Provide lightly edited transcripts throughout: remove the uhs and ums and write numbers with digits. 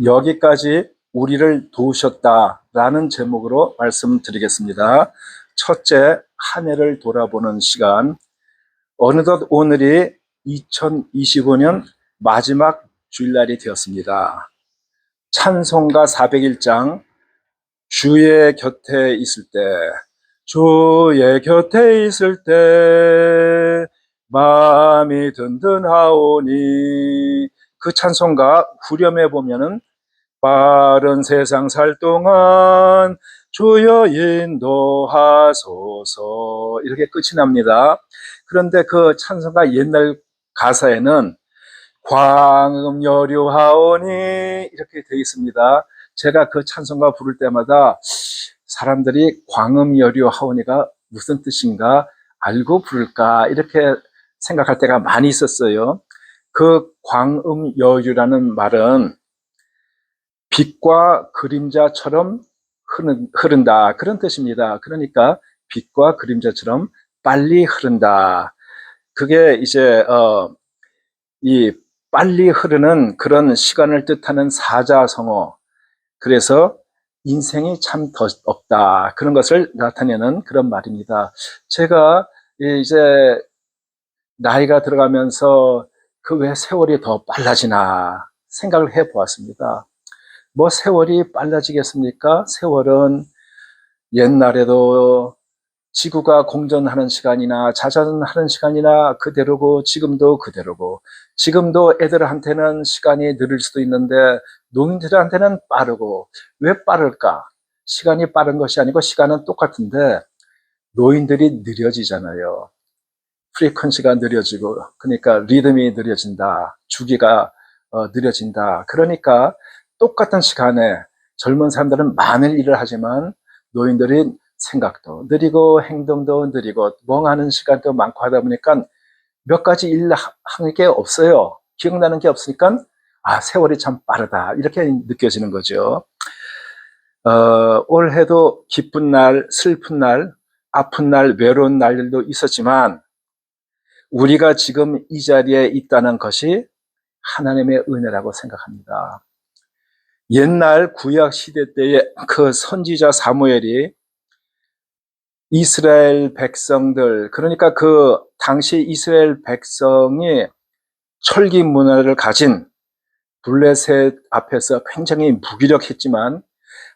여기까지 우리를 도우셨다라는 제목으로 말씀드리겠습니다. 첫째, 한 해를 돌아보는 시간. 어느덧 오늘이 2025년 마지막 주일날이 되었습니다. 찬송가 401장, 주의 곁에 있을 때, 주의 곁에 있을 때 마음이 든든하오니, 그 찬송가 후렴에 보면은 빠른 세상 살 동안 주여 인도하소서, 이렇게 끝이 납니다. 그런데 그 찬송가 옛날 가사에는 광음 여류하오니 이렇게 되어 있습니다. 제가 그 찬송가 부를 때마다 사람들이 광음 여류하오니가 무슨 뜻인가 알고 부를까 이렇게 생각할 때가 많이 있었어요. 그 광음 여류라는 말은 빛과 그림자처럼 흐른다, 그런 뜻입니다. 그러니까 빛과 그림자처럼 빨리 흐른다. 그게 이제 이 빨리 흐르는 그런 시간을 뜻하는 사자성어, 그래서 인생이 참 더 없다, 그런 것을 나타내는 그런 말입니다. 제가 이제 나이가 들어가면서 그 왜 세월이 더 빨라지나 생각을 해 보았습니다. 뭐 세월이 빨라지겠습니까? 세월은 옛날에도 지구가 공전하는 시간이나 자전하는 시간이나 그대로고, 지금도 그대로고, 지금도 애들한테는 시간이 느릴 수도 있는데 노인들한테는 빠르고. 왜 빠를까? 시간이 빠른 것이 아니고 시간은 똑같은데 노인들이 느려지잖아요. 프리퀀시가 느려지고, 그러니까 리듬이 느려진다, 주기가 느려진다. 그러니까 똑같은 시간에 젊은 사람들은 많은 일을 하지만 노인들이 생각도 느리고 행동도 느리고 멍하는 시간도 많고 하다 보니까 몇 가지 일 하는 게 없어요. 기억나는 게 없으니까 세월이 참 빠르다, 이렇게 느껴지는 거죠. 올해도 기쁜 날, 슬픈 날, 아픈 날, 외로운 날들도 있었지만 우리가 지금 이 자리에 있다는 것이 하나님의 은혜라고 생각합니다. 옛날 구약 시대 때의 그 선지자 사무엘이 이스라엘 백성들, 그러니까 그 당시 이스라엘 백성이 철기 문화를 가진 블레셋 앞에서 굉장히 무기력했지만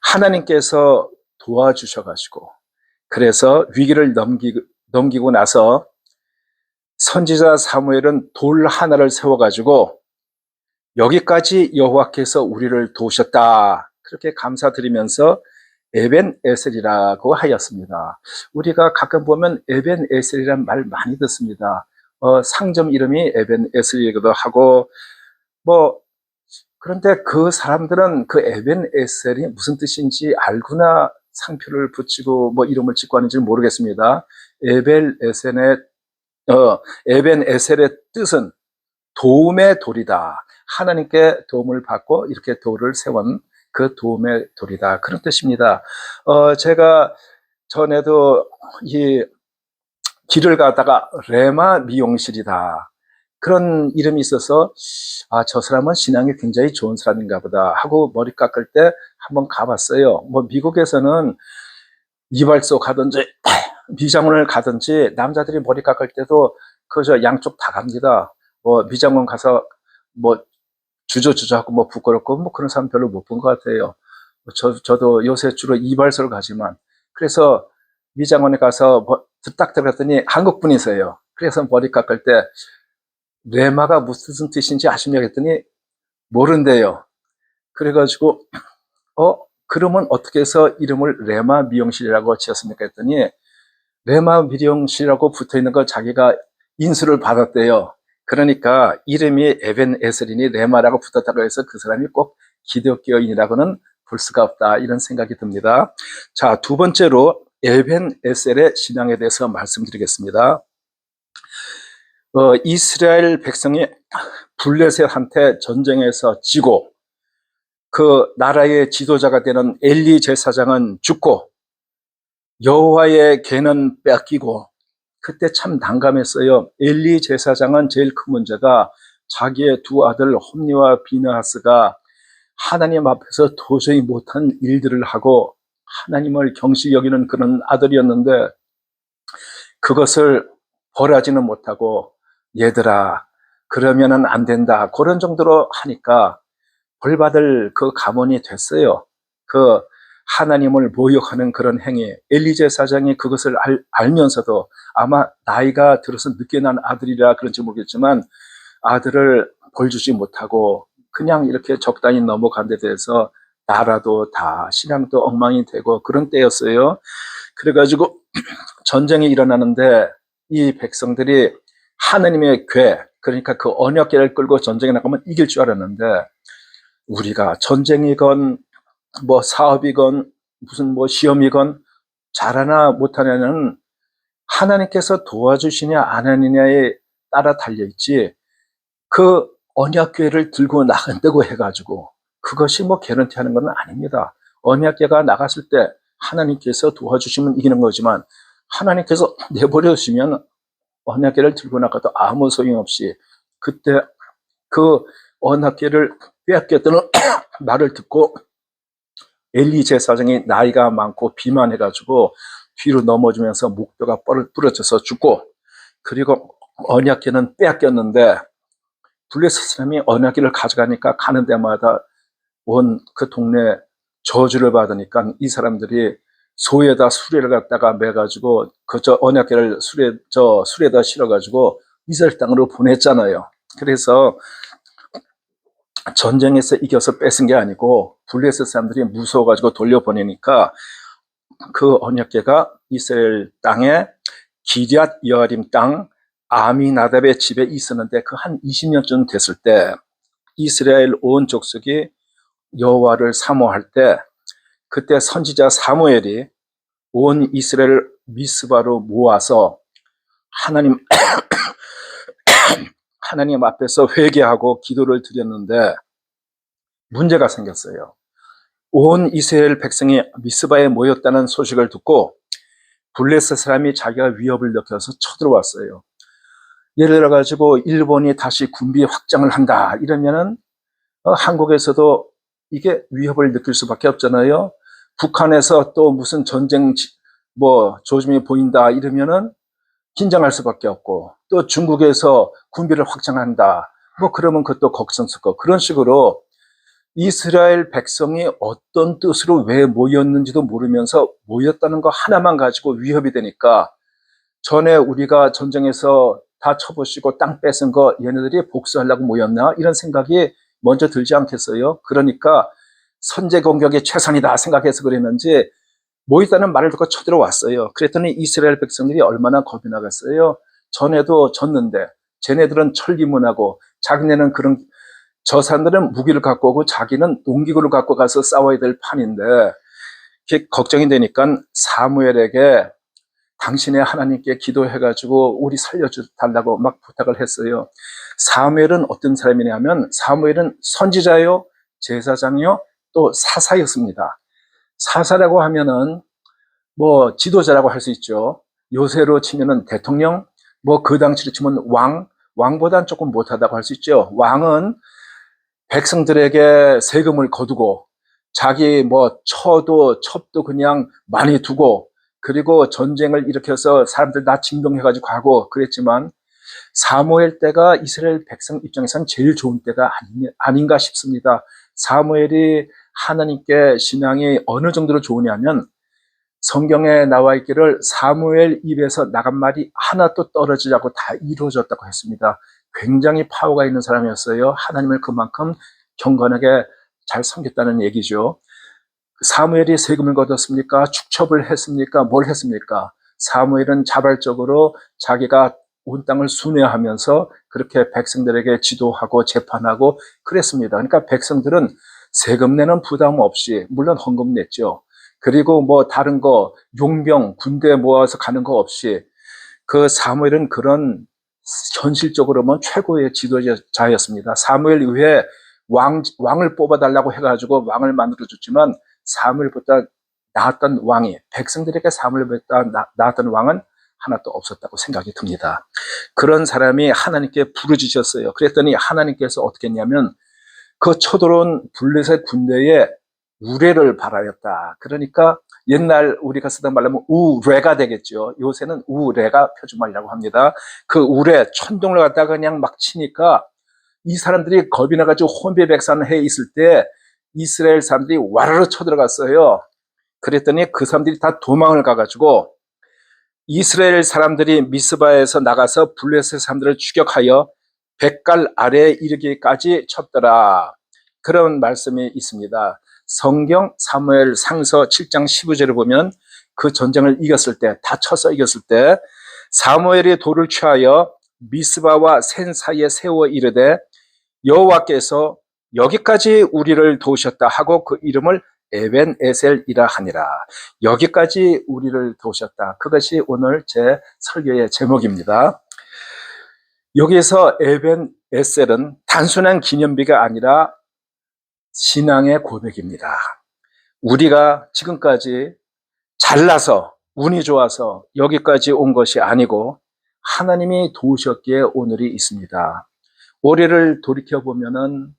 하나님께서 도와주셔가지고, 그래서 위기를 넘기고 나서 선지자 사무엘은 돌 하나를 세워가지고 여기까지 여호와께서 우리를 도우셨다, 그렇게 감사드리면서 에벤에셀이라고 하였습니다. 우리가 가끔 보면 에벤에셀이라는 말 많이 듣습니다. 상점 이름이 에벤에셀이기도 하고, 뭐 그런데 그 사람들은 그 에벤에셀이 무슨 뜻인지 알고나 상표를 붙이고 뭐 이름을 짓고 하는지 모르겠습니다. 에벤에셀의 에벤에셀의 뜻은 도움의 돌이다. 하나님께 도움을 받고 이렇게 돌을 세운 그 도움의 돌이다, 그런 뜻입니다. 제가 전에도 이 길을 가다가 레마 미용실이다, 그런 이름이 있어서 저 사람은 신앙이 굉장히 좋은 사람인가 보다 하고 머리 깎을 때 한번 가봤어요. 뭐 미국에서는 이발소 가든지 미장원을 가든지 남자들이 머리 깎을 때도 그저 양쪽 다 갑니다. 뭐 미장원 가서 뭐 주저주저하고 뭐 부끄럽고 뭐 그런 사람 별로 못 본 것 같아요. 저도 요새 주로 이발소를 가지만, 그래서 미장원에 가서 딱 들어갔더니 한국 분이세요. 그래서 머리 깎을 때 레마가 무슨 뜻인지 아십니까 했더니 모른대요. 그래가지고 그러면 어떻게 해서 이름을 레마 미용실이라고 지었습니까 했더니 레마 미용실이라고 붙어있는 거 자기가 인수를 받았대요. 그러니까 이름이 에벤에셀이니 레마라고 붙었다고 해서 그 사람이 꼭 기독교인이라고는 볼 수가 없다, 이런 생각이 듭니다. 자, 두 번째로 에벤에셀의 신앙에 대해서 말씀드리겠습니다. 이스라엘 백성이 블레셋한테 전쟁에서 지고 그 나라의 지도자가 되는 엘리 제사장은 죽고 여호와의 궤는 뺏기고, 그때 참 난감했어요. 엘리 제사장은 제일 큰 문제가 자기의 두 아들 홈니와 비느하스가 하나님 앞에서 도저히 못한 일들을 하고 하나님을 경시 여기는 그런 아들이었는데 그것을 벌하지는 못하고 얘들아 그러면은 안 된다 그런 정도로 하니까 벌받을 그 가문이 됐어요. 그 하나님을 모욕하는 그런 행위. 엘리제 사장이 그것을 알면서도 아마 나이가 들어서 늦게 난 아들이라 그런지 모르겠지만 아들을 벌 주지 못하고 그냥 이렇게 적당히 넘어간 데 대해서 나라도 다 신앙도 엉망이 되고 그런 때였어요. 그래가지고 전쟁이 일어나는데 이 백성들이 하나님의 궤, 그러니까 그 언약궤를 끌고 전쟁에 나가면 이길 줄 알았는데 우리가 전쟁이건 뭐 사업이건 무슨 뭐 시험이건 잘하나 못하냐는 하나님께서 도와주시냐 안 하느냐에 따라 달려있지 그 언약궤를 들고 나간다고 해가지고 그것이 뭐 개런티하는 건 아닙니다. 언약궤가 나갔을 때 하나님께서 도와주시면 이기는 거지만 하나님께서 내버려 두시면 언약궤를 들고 나가도 아무 소용없이 그때 그 언약궤를 빼앗겼다는 말을 듣고 엘리 제사장이 나이가 많고 비만해가지고 뒤로 넘어지면서 목뼈가 부러져서 죽고 그리고 언약궤는 빼앗겼는데 블레셋 사람이 언약궤를 가져가니까 가는 데마다 온 그 동네 저주를 받으니까 이 사람들이 소에다 수레를 갖다가 매가지고 그 저 언약궤를 수레에다 실어가지고 이스라엘 땅으로 보냈잖아요. 그래서 전쟁에서 이겨서 뺏은 게 아니고 블레셋 사람들이 무서워가지고 돌려보내니까 그 언약궤가 이스라엘 땅에 기럇 여아림 땅 아미나답의 집에 있었는데 그 한 20년쯤 됐을 때 이스라엘 온 족속이 여호와를 사모할 때 그때 선지자 사무엘이 온 이스라엘 미스바로 모아서 하나님 앞에서 회개하고 기도를 드렸는데 문제가 생겼어요. 온 이스라엘 백성이 미스바에 모였다는 소식을 듣고 블레셋 사람이 자기가 위협을 느껴서 쳐들어왔어요. 예를 들어 가지고 일본이 다시 군비 확장을 한다 이러면은 한국에서도 이게 위협을 느낄 수밖에 없잖아요. 북한에서 또 무슨 전쟁 뭐 조짐이 보인다 이러면은 긴장할 수밖에 없고 또 중국에서 군비를 확장한다 뭐 그러면 그것도 걱정스럽고 그런 식으로 이스라엘 백성이 어떤 뜻으로 왜 모였는지도 모르면서 모였다는 거 하나만 가지고 위협이 되니까 전에 우리가 전쟁에서 다 쳐보시고 땅 뺏은 거 얘네들이 복수하려고 모였나 이런 생각이 먼저 들지 않겠어요? 그러니까 선제 공격이 최선이다 생각해서 그랬는지 모였다는 말을 듣고 쳐들어왔어요. 그랬더니 이스라엘 백성들이 얼마나 겁이 나겠어요? 전에도 졌는데 쟤네들은 천리문하고 자기네는 그런 저 사람들은 무기를 갖고 오고 자기는 농기구를 갖고 가서 싸워야 될 판인데 이게 걱정이 되니까 사무엘에게 당신의 하나님께 기도해가지고 우리 살려달라고 막 부탁을 했어요. 사무엘은 어떤 사람이냐면 사무엘은 선지자요, 제사장이요, 또 사사였습니다. 사사라고 하면은 뭐 지도자라고 할 수 있죠. 요새로 치면은 대통령, 뭐 그 당시로 치면 왕보다는 조금 못하다고 할 수 있죠. 왕은 백성들에게 세금을 거두고 자기 뭐 첩도 그냥 많이 두고 그리고 전쟁을 일으켜서 사람들 다 징병해가지고 가고 그랬지만 사무엘 때가 이스라엘 백성 입장에서는 제일 좋은 때가 아닌가 싶습니다. 사무엘이 하나님께 신앙이 어느 정도로 좋으냐면 성경에 나와 있기를 사무엘 입에서 나간 말이 하나도 떨어지지 않고 다 이루어졌다고 했습니다. 굉장히 파워가 있는 사람이었어요. 하나님을 그만큼 경건하게 잘 섬겼다는 얘기죠. 사무엘이 세금을 거뒀습니까? 축첩을 했습니까? 뭘 했습니까? 사무엘은 자발적으로 자기가 온 땅을 순회하면서 그렇게 백성들에게 지도하고 재판하고 그랬습니다. 그러니까 백성들은 세금 내는 부담 없이 물론 헌금 냈죠. 그리고 뭐 다른 거 용병 군대 모아서 가는 거 없이 그 사무엘은 그런 현실적으로는 최고의 지도자였습니다. 사무엘 이후에 왕을 뽑아달라고 해가지고 왕을 만들어줬지만 사무엘보다 나았던 왕이 백성들에게 사무엘보다 나았던 왕은 하나도 없었다고 생각이 듭니다. 그런 사람이 하나님께 부르짖었어요. 그랬더니 하나님께서 어떻게 했냐면 그 쳐들어온 블레셋 군대에 우레를 발하였다. 그러니까 옛날 우리가 쓰던 말로 하면 우레가 되겠죠. 요새는 우레가 표준말이라고 합니다. 그 우레, 천둥을 갖다가 그냥 막 치니까 이 사람들이 겁이 나가지고 혼비백산해 있을 때 이스라엘 사람들이 와르르 쳐들어갔어요. 그랬더니 그 사람들이 다 도망을 가가지고 이스라엘 사람들이 미스바에서 나가서 블레셋 사람들을 추격하여 백갈 아래에 이르기까지 쳤더라. 그런 말씀이 있습니다. 성경 사무엘 상서 7장 15절을 보면 그 전쟁을 이겼을 때, 다 쳐서 이겼을 때 사무엘이 돌을 취하여 미스바와 센 사이에 세워 이르되 여호와께서 여기까지 우리를 도우셨다 하고 그 이름을 에벤에셀이라 하니라. 여기까지 우리를 도우셨다. 그것이 오늘 제 설교의 제목입니다. 여기서 에벤에셀은 단순한 기념비가 아니라 신앙의 고백입니다. 우리가 지금까지 잘나서 운이 좋아서 여기까지 온 것이 아니고 하나님이 도우셨기에 오늘이 있습니다. 올해를 돌이켜보면은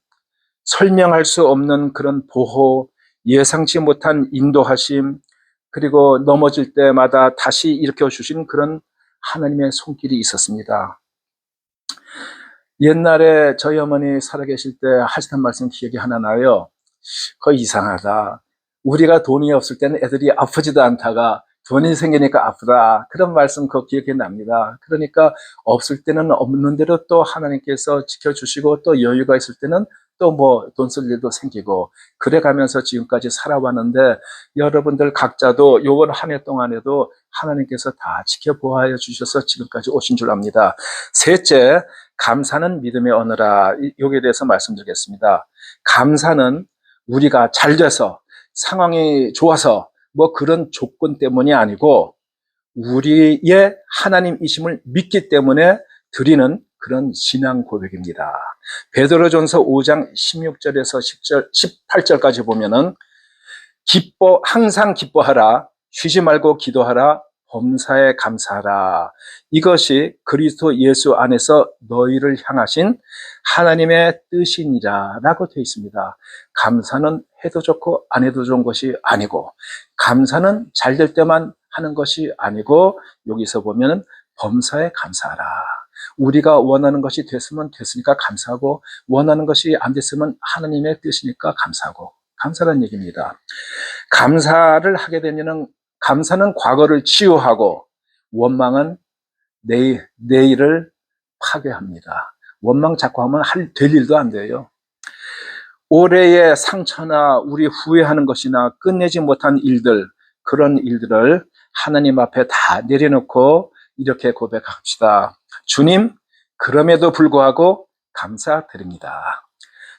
설명할 수 없는 그런 보호, 예상치 못한 인도하심, 그리고 넘어질 때마다 다시 일으켜 주신 그런 하나님의 손길이 있었습니다. 옛날에 저희 어머니 살아계실 때 하시던 말씀 기억이 하나 나요. 그거 이상하다. 우리가 돈이 없을 때는 애들이 아프지도 않다가 돈이 생기니까 아프다. 그런 말씀 그거 기억이 납니다. 그러니까 없을 때는 없는 대로 또 하나님께서 지켜주시고 또 여유가 있을 때는 또 뭐 돈 쓸 일도 생기고 그래 가면서 지금까지 살아왔는데 여러분들 각자도 요번 한 해 동안에도 하나님께서 다 지켜보아 주셔서 지금까지 오신 줄 압니다. 셋째, 감사는 믿음의 언어라. 여기에 대해서 말씀드리겠습니다. 감사는 우리가 잘 돼서 상황이 좋아서 뭐 그런 조건 때문이 아니고 우리의 하나님이심을 믿기 때문에 드리는 그런 신앙 고백입니다. 베드로전서 5장 16절에서 18절까지 보면은 항상 기뻐하라, 쉬지 말고 기도하라, 범사에 감사하라. 이것이 그리스도 예수 안에서 너희를 향하신 하나님의 뜻이니라 라고 되어 있습니다. 감사는 해도 좋고 안 해도 좋은 것이 아니고, 감사는 잘 될 때만 하는 것이 아니고, 여기서 보면 범사에 감사하라. 우리가 원하는 것이 됐으면 됐으니까 감사하고, 원하는 것이 안 됐으면 하나님의 뜻이니까 감사하고, 감사라는 얘기입니다. 감사를 하게 되면 감사는 과거를 치유하고 원망은 내일을 파괴합니다. 원망 자꾸 하면 될 일도 안 돼요. 올해의 상처나 우리 후회하는 것이나 끝내지 못한 일들, 그런 일들을 하나님 앞에 다 내려놓고 이렇게 고백합시다. 주님, 그럼에도 불구하고 감사드립니다.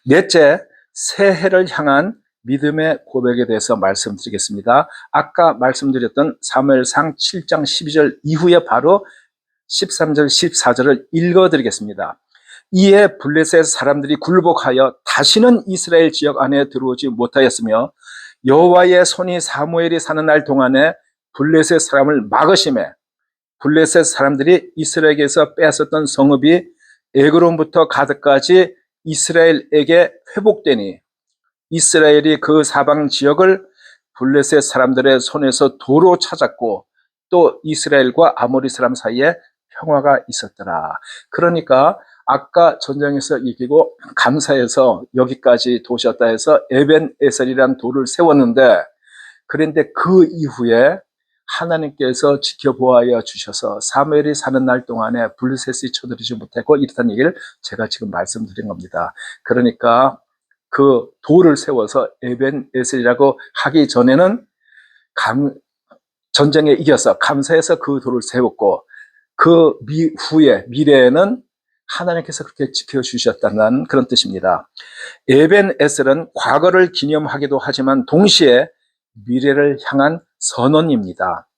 넷째, 새해를 향한 믿음의 고백에 대해서 말씀드리겠습니다. 아까 말씀드렸던 사무엘상 7장 12절 이후에 바로 13절, 14절을 읽어드리겠습니다. 이에 블레셋 사람들이 굴복하여 다시는 이스라엘 지역 안에 들어오지 못하였으며 여호와의 손이 사무엘이 사는 날 동안에 블레셋 사람을 막으심에 블레셋 사람들이 이스라엘에게서 빼앗았던 성읍이 에그론부터 가드까지 이스라엘에게 회복되니 이스라엘이 그 사방 지역을 블레셋 사람들의 손에서 도로 찾았고 또 이스라엘과 아모리 사람 사이에 평화가 있었더라. 그러니까 아까 전쟁에서 이기고 감사해서 여기까지 도셨다 해서 에벤에셀이라는 돌을 세웠는데, 그런데 그 이후에 하나님께서 지켜보아 주셔서 사무엘이 사는 날 동안에 블레셋이 쳐들이지 못했고 이렇다는 얘기를 제가 지금 말씀드린 겁니다. 그러니까 그 돌을 세워서 에벤에셀이라고 하기 전에는 전쟁에 이겨서 감사해서 그 돌을 세웠고 그 후에 미래에는 하나님께서 그렇게 지켜주셨다는 그런 뜻입니다. 에벤에셀은 과거를 기념하기도 하지만 동시에 미래를 향한 선언입니다.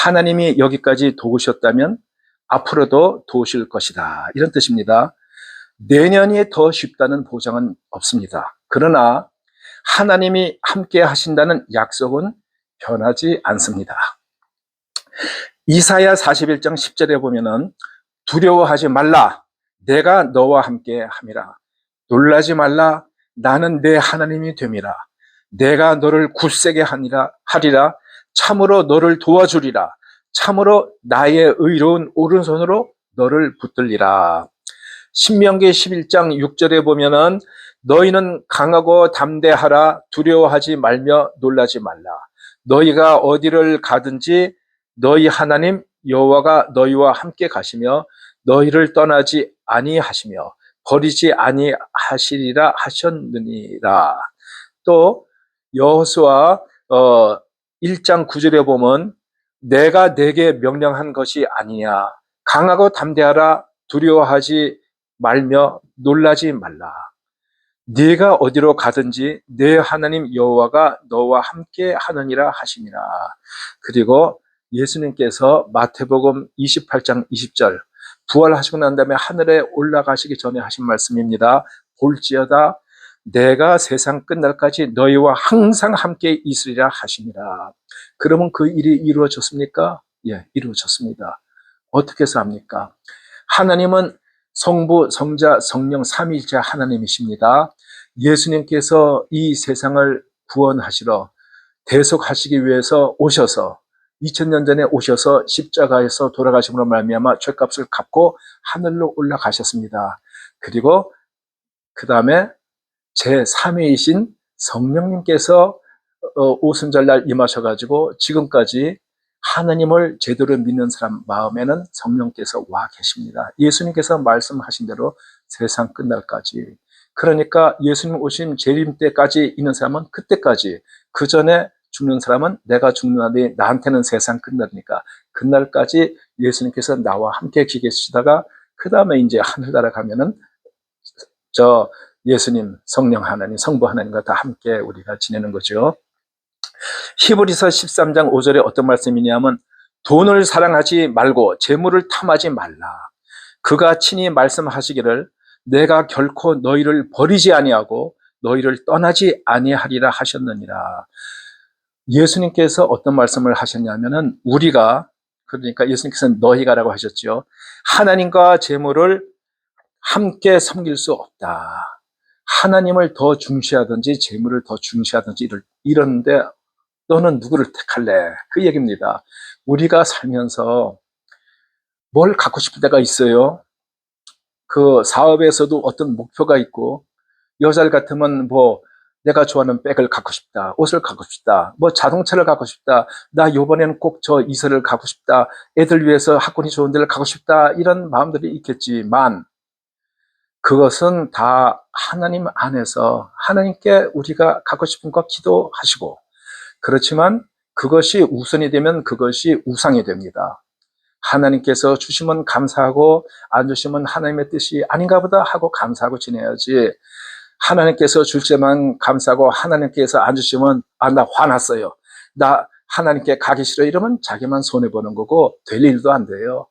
하나님이 여기까지 도우셨다면 앞으로도 도우실 것이다, 이런 뜻입니다. 내년이 더 쉽다는 보장은 없습니다. 그러나 하나님이 함께 하신다는 약속은 변하지 않습니다. 이사야 41장 10절에 보면은 두려워하지 말라, 내가 너와 함께 함이라. 놀라지 말라, 나는 내 하나님이 됨이라. 내가 너를 굳세게 하리라. 참으로 너를 도와주리라. 참으로 나의 의로운 오른손으로 너를 붙들리라. 신명기 11장 6절에 보면은 너희는 강하고 담대하라. 두려워하지 말며 놀라지 말라. 너희가 어디를 가든지 너희 하나님 여호와가 너희와 함께 가시며 너희를 떠나지 아니하시며 버리지 아니하시리라 하셨느니라. 또 여호수아 1장 9절에 보면 내가 네게 명령한 것이 아니냐. 강하고 담대하라. 두려워하지 말며 놀라지 말라. 네가 어디로 가든지 내 하나님 여호와가 너와 함께 하느니라 하시니라. 그리고 예수님께서 마태복음 28장 20절 부활하시고 난 다음에 하늘에 올라가시기 전에 하신 말씀입니다. 볼지어다 내가 세상 끝날까지 너희와 항상 함께 있으리라 하시니라. 그러면 그 일이 이루어졌습니까? 예, 이루어졌습니다. 어떻게 해서 합니까? 하나님은 성부, 성자, 성령 삼위일체 하나님이십니다. 예수님께서 이 세상을 구원하시러 대속하시기 위해서 오셔서 2000년 전에 오셔서 십자가에서 돌아가심으로 말미암아 죄값을 갚고 하늘로 올라가셨습니다. 그리고 그 다음에 제3위이신 성령님께서 오순절날 임하셔가지고 지금까지 하나님을 제대로 믿는 사람 마음에는 성령께서 와 계십니다. 예수님께서 말씀하신 대로 세상 끝날까지. 그러니까 예수님 오신 재림 때까지 있는 사람은 그때까지, 그 전에 죽는 사람은 내가 죽는다니 나한테는 세상 끝나니까 그날까지 예수님께서 나와 함께 계시다가 그 다음에 이제 하늘나라 가면은 저 예수님, 성령 하나님, 성부 하나님과 다 함께 우리가 지내는 거죠. 히브리서 13장 5절에 어떤 말씀이냐면 돈을 사랑하지 말고 재물을 탐하지 말라. 그가 친히 말씀하시기를 내가 결코 너희를 버리지 아니하고 너희를 떠나지 아니하리라 하셨느니라. 예수님께서 어떤 말씀을 하셨냐면은 우리가, 그러니까 예수님께서는 너희가라고 하셨죠. 하나님과 재물을 함께 섬길 수 없다. 하나님을 더 중시하든지 재물을 더 중시하든지 이러는데 너는 누구를 택할래? 그 얘기입니다. 우리가 살면서 뭘 갖고 싶을 때가 있어요. 그 사업에서도 어떤 목표가 있고, 여자 같으면 뭐 내가 좋아하는 백을 갖고 싶다, 옷을 갖고 싶다, 뭐 자동차를 갖고 싶다, 나 이번에는 꼭 저 이사를 갖고 싶다, 애들 위해서 학군이 좋은 데를 가고 싶다, 이런 마음들이 있겠지만 그것은 다 하나님 안에서 하나님께 우리가 갖고 싶은 거 기도하시고, 그렇지만 그것이 우선이 되면 그것이 우상이 됩니다. 하나님께서 주시면 감사하고 안 주시면 하나님의 뜻이 아닌가 보다 하고 감사하고 지내야지, 하나님께서 줄 때만 감사하고 하나님께서 안 주시면 나 화났어요, 나 하나님께 가기 싫어, 이러면 자기만 손해보는 거고 될 일도 안 돼요.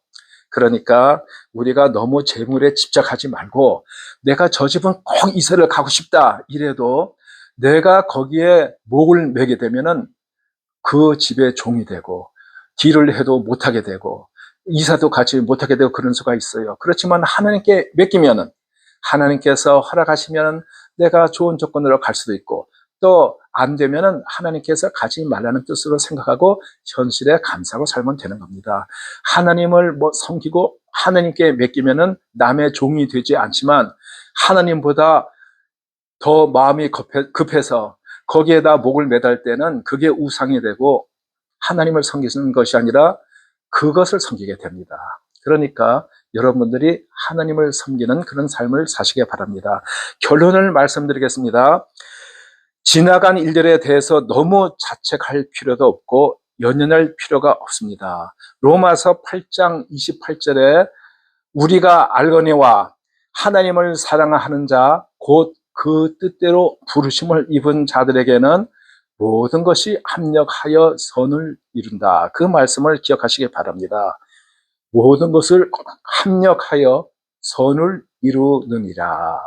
그러니까 우리가 너무 재물에 집착하지 말고 내가 저 집은 꼭 이사를 가고 싶다 이래도 내가 거기에 목을 매게 되면은 그 집의 종이 되고 딜을 해도 못하게 되고 이사도 같이 못하게 되고 그런 수가 있어요. 그렇지만 하나님께 맡기면은 하나님께서 허락하시면 내가 좋은 조건으로 갈 수도 있고, 또 안 되면은 하나님께서 가지 말라는 뜻으로 생각하고 현실에 감사하고 살면 되는 겁니다. 하나님을 뭐 섬기고 하나님께 맡기면은 남의 종이 되지 않지만 하나님보다 더 마음이 급해서 거기에다 목을 매달 때는 그게 우상이 되고 하나님을 섬기는 것이 아니라 그것을 섬기게 됩니다. 그러니까 여러분들이 하나님을 섬기는 그런 삶을 사시기 바랍니다. 결론을 말씀드리겠습니다. 지나간 일들에 대해서 너무 자책할 필요도 없고 연연할 필요가 없습니다. 로마서 8장 28절에 우리가 알거니와 하나님을 사랑하는 자 곧 그 뜻대로 부르심을 입은 자들에게는 모든 것이 합력하여 선을 이룬다. 그 말씀을 기억하시기 바랍니다. 모든 것을 합력하여 선을 이루느니라.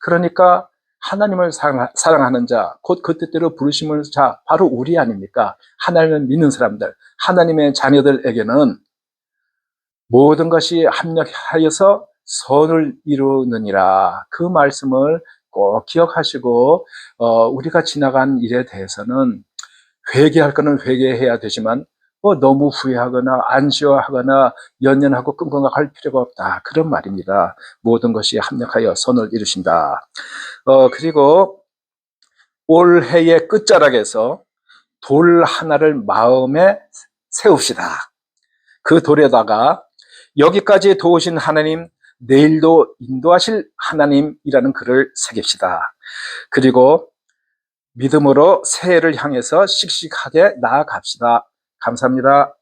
그러니까 하나님을 사랑하는 자, 곧 그 뜻대로 부르심을 자, 바로 우리 아닙니까? 하나님을 믿는 사람들, 하나님의 자녀들에게는 모든 것이 합력하여서 선을 이루느니라. 그 말씀을 꼭 기억하시고 우리가 지나간 일에 대해서는 회개할 거는 회개해야 되지만 너무 후회하거나 안쉬워하거나 연연하고 끙끙할 필요가 없다. 그런 말입니다. 모든 것이 합력하여 선을 이루신다. 그리고 올해의 끝자락에서 돌 하나를 마음에 세웁시다. 그 돌에다가 여기까지 도우신 하나님, 내일도 인도하실 하나님이라는 글을 새깁시다. 그리고 믿음으로 새해를 향해서 씩씩하게 나아갑시다. 감사합니다.